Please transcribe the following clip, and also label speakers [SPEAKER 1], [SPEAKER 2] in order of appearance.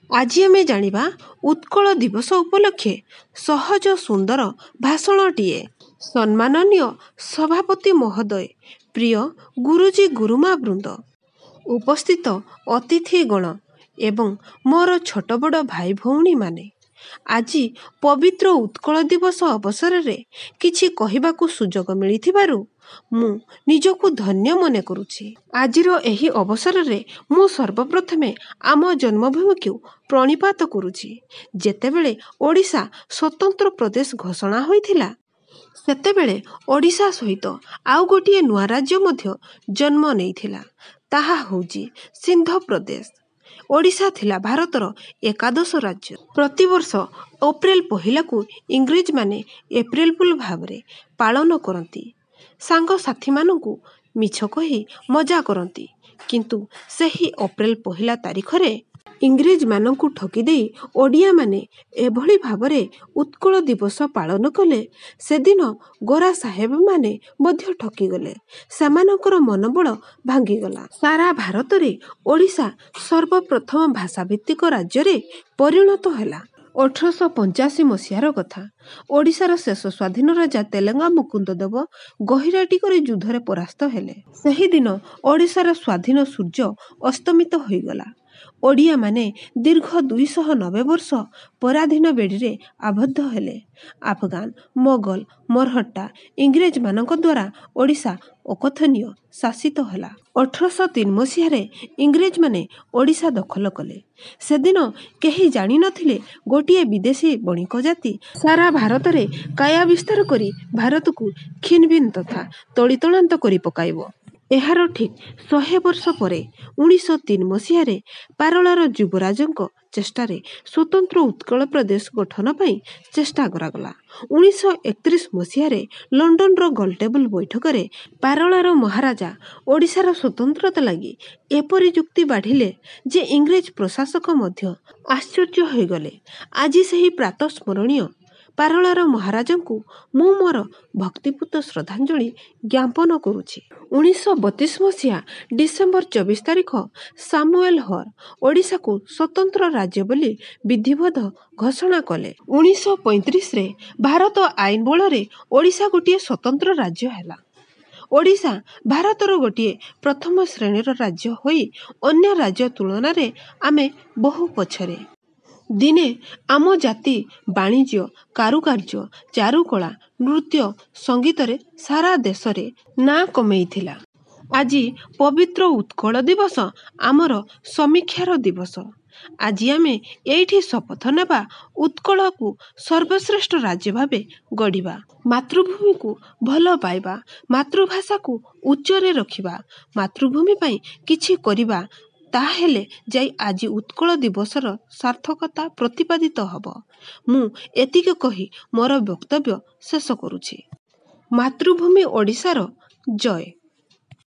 [SPEAKER 1] ଆଜି ଆମେ ଜାଣିବା ଉତ୍କଳ ଦିବସ ଉପଲକ୍ଷେ ସହଜ ସୁନ୍ଦର ଭାଷଣଟିଏ। ସମ୍ମାନନୀୟ ସଭାପତି ମହୋଦୟ, ପ୍ରିୟ ଗୁରୁଜୀ ଗୁରୁମା ବୃନ୍ଦ, ଉପସ୍ଥିତ ଅତିଥିଗଣ ଏବଂ ମୋର ଛୋଟ ବଡ଼ ଭାଇ ଭଉଣୀମାନେ, ଆଜି ପବିତ୍ର ଉତ୍କଳ ଦିବସ ଅବସରରେ କିଛି କହିବାକୁ ସୁଯୋଗ ମିଳିଥିବାରୁ ମୁଁ ନିଜକୁ ଧନ୍ୟ ମନେ କରୁଛି। ଆଜିର ଏହି ଅବସରରେ ମୁଁ ସର୍ବପ୍ରଥମେ ଆମ ଜନ୍ମଭୂମିକୁ ପ୍ରଣିପାତ କରୁଛି। ଯେତେବେଳେ ଓଡ଼ିଶା ସ୍ୱତନ୍ତ୍ର ପ୍ରଦେଶ ଘୋଷଣା ହୋଇଥିଲା, ସେତେବେଳେ ଓଡ଼ିଶା ସହିତ ଆଉ ଗୋଟିଏ ନୂଆ ରାଜ୍ୟ ମଧ୍ୟ ଜନ୍ମ ନେଇଥିଲା। ତାହା ହେଉଛି ସିନ୍ଧ ପ୍ରଦେଶ। ଓଡ଼ିଶା ଥିଲା ଭାରତର ଏକାଦଶ ରାଜ୍ୟ। ପ୍ରତିବର୍ଷ ଏପ୍ରିଲ ପହିଲାକୁ ଇଂରେଜମାନେ ଏପ୍ରିଲ ଫୁଲ ଭାବରେ ପାଳନ କରନ୍ତି। ସାଙ୍ଗସାଥୀମାନଙ୍କୁ ମିଛ କହି ମଜା କରନ୍ତି। କିନ୍ତୁ ସେହି ଏପ୍ରିଲ ପହିଲା ତାରିଖରେ ଇଂରେଜମାନଙ୍କୁ ଠକିଦେଇ ଓଡ଼ିଆମାନେ ଏଭଳି ଭାବରେ ଉତ୍କଳ ଦିବସ ପାଳନ କଲେ, ସେଦିନ ଗୋରା ସାହେବମାନେ ମଧ୍ୟ ଠକିଗଲେ। ସେମାନଙ୍କର ମନୋବଳ ଭାଙ୍ଗିଗଲା। ସାରା ଭାରତରେ ଓଡ଼ିଶା ସର୍ବପ୍ରଥମ ଭାଷାଭିତ୍ତିକ ରାଜ୍ୟରେ ପରିଣତ ହେଲା। 1885 ମସିହାର କଥା। ଓଡ଼ିଶାର ଶେଷ ସ୍ୱାଧୀନ ରାଜା ତେଲେଙ୍ଗା ମୁକୁନ୍ଦଦେବ ଗହିରାଟିକରି ଯୁଦ୍ଧରେ ପରାସ୍ତ ହେଲେ। ସେହିଦିନ ଓଡ଼ିଶାର ସ୍ୱାଧୀନ ସୂର୍ଯ୍ୟ ଅସ୍ତମିତ ହୋଇଗଲା। ଓଡ଼ିଆମାନେ ଦୀର୍ଘ 290 ବର୍ଷ ପରାଧୀନ ବେଡ଼ିରେ ଆବଦ୍ଧ ହେଲେ। ଆଫଗାନ, ମୋଗଲ, ମରହଟ୍ଟା, ଇଂରେଜମାନଙ୍କ ଦ୍ୱାରା ଓଡ଼ିଶା ଅକଥନୀୟ ଶାସିତ ହେଲା। 1803 ମସିହାରେ ଇଂରେଜମାନେ ଓଡ଼ିଶା ଦଖଲ କଲେ। ସେଦିନ କେହି ଜାଣିନଥିଲେ ଗୋଟିଏ ବିଦେଶୀ ବଣିକ ଜାତି ସାରା ଭାରତରେ କାୟା ବିସ୍ତାର କରି ଭାରତକୁ ଖିନଭିନ ତଥା ତଳିତଳାନ୍ତ କରି ପକାଇବ। ଏହାର ଠିକ୍ 100 ବର୍ଷ ପରେ 1903 ମସିହାରେ ପାରଳାର ଯୁବରାଜଙ୍କ ଚେଷ୍ଟାରେ ସ୍ୱତନ୍ତ୍ର ଉତ୍କଳ ପ୍ରଦେଶ ଗଠନ ପାଇଁ ଚେଷ୍ଟା କରାଗଲା। 1931 ମସିହାରେ ଲଣ୍ଡନର ଗୋଲଟେବୁଲ ବୈଠକରେ ପାରଳାର ମହାରାଜା ଓଡ଼ିଶାର ସ୍ୱତନ୍ତ୍ରତା ଲାଗି ଏପରି ଯୁକ୍ତି ବାଢ଼ିଲେ ଯେ ଇଂରେଜ ପ୍ରଶାସକ ମଧ୍ୟ ଆଶ୍ଚର୍ଯ୍ୟ ହୋଇଗଲେ। ଆଜି ସେହି ପ୍ରାତଃସ୍ମରଣୀୟ ପାରଳାର ମହାରାଜାଙ୍କୁ ମୁଁ ମୋର ଭକ୍ତିପୂତ ଶ୍ରଦ୍ଧାଞ୍ଜଳି ଜ୍ଞାପନ କରୁଛି। 1932 ମସିହା ଡିସେମ୍ବର 24 ତାରିଖ ସାମୁଏଲ ହର ଓଡ଼ିଶାକୁ ସ୍ୱତନ୍ତ୍ର ରାଜ୍ୟ ବୋଲି ବିଧିବଦ୍ଧ ଘୋଷଣା କଲେ। 1935ରେ ଭାରତ ଆଇନ ବଳରେ ଓଡ଼ିଶା ଗୋଟିଏ ସ୍ୱତନ୍ତ୍ର ରାଜ୍ୟ ହେଲା। ଓଡ଼ିଶା ଭାରତର ଗୋଟିଏ ପ୍ରଥମ ଶ୍ରେଣୀର ରାଜ୍ୟ ହୋଇ ଅନ୍ୟ ରାଜ୍ୟ ତୁଳନାରେ ଆମେ ବହୁ ପଛରେ। ଦିନେ ଆମ ଜାତି ବାଣିଜ୍ୟ, କାରୁକାର୍ଯ୍ୟ, ଚାରୁକଳା, ନୃତ୍ୟ, ସଙ୍ଗୀତରେ ସାରା ଦେଶରେ ନାଁ କମେଇଥିଲା। ଆଜି ପବିତ୍ର ଉତ୍କଳ ଦିବସ ଆମର ସମୀକ୍ଷାର ଦିବସ। ଆଜି ଆମେ ଏଇଠି ଶପଥ ନେବା ଉତ୍କଳକୁ ସର୍ବଶ୍ରେଷ୍ଠ ରାଜ୍ୟ ଭାବେ ଗଢ଼ିବା। ମାତୃଭୂମିକୁ ଭଲ ପାଇବା, ମାତୃଭାଷାକୁ ଉଚ୍ଚରେ ରଖିବା, ମାତୃଭୂମି ପାଇଁ କିଛି କରିବା, ତାହେଲେ ଯାଇ ଆଜି ଉତ୍କଳ ଦିବସର ସାର୍ଥକତା ପ୍ରତିପାଦିତ ହେବ। ମୁଁ ଏତିକି କହି ମୋର ବକ୍ତବ୍ୟ ଶେଷ କରୁଛି। ମାତୃଭୂମି ଓଡ଼ିଶାର ଜୟ।